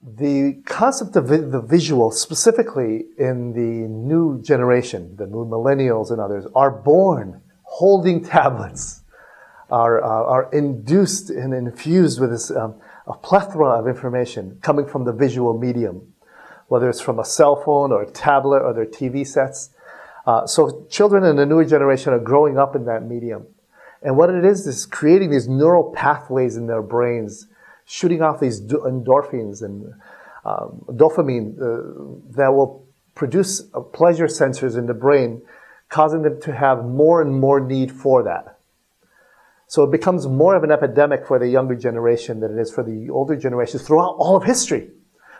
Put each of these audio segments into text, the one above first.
The concept of the visual, specifically in the new generation, the new millennials and others, are born holding tablets, are induced and infused with this a plethora of information coming from the visual medium, whether it's from a cell phone or a tablet or their TV sets. So children in the newer generation are growing up in that medium. And what it is creating these neural pathways in their brains, shooting off these endorphins and dopamine that will produce pleasure sensors in the brain, causing them to have more and more need for that. So it becomes more of an epidemic for the younger generation than it is for the older generations throughout all of history.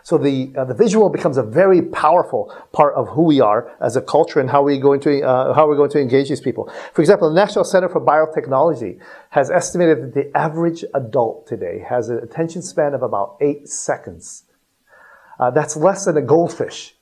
So the visual becomes a very powerful part of who we are as a culture and how we're going to engage these people. For example, the National Center for Biotechnology has estimated that the average adult today has an attention span of about 8 seconds. That's less than a goldfish.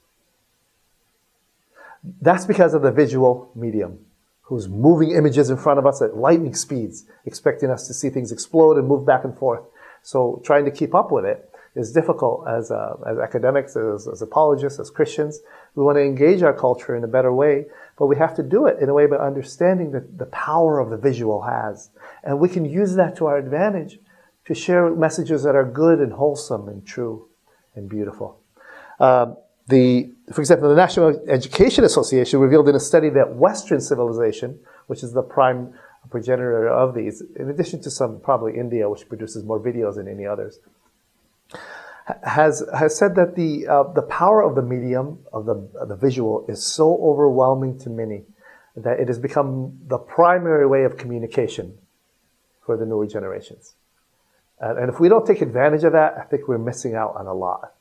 That's because of the visual medium, who's moving images in front of us at lightning speeds, expecting us to see things explode and move back and forth. So trying to keep up with it is difficult as academics, as apologists, as Christians. We want to engage our culture in a better way, but we have to do it in a way by understanding the power of the visual has. And we can use that to our advantage to share messages that are good and wholesome and true and beautiful. For example, the National Education Association revealed in a study that Western civilization, which is the prime progenitor of these, in addition to some, probably India, which produces more videos than any others, has said that the power of the medium, of the visual, is so overwhelming to many that it has become the primary way of communication for the newer generations. And if we don't take advantage of that, I think we're missing out on a lot.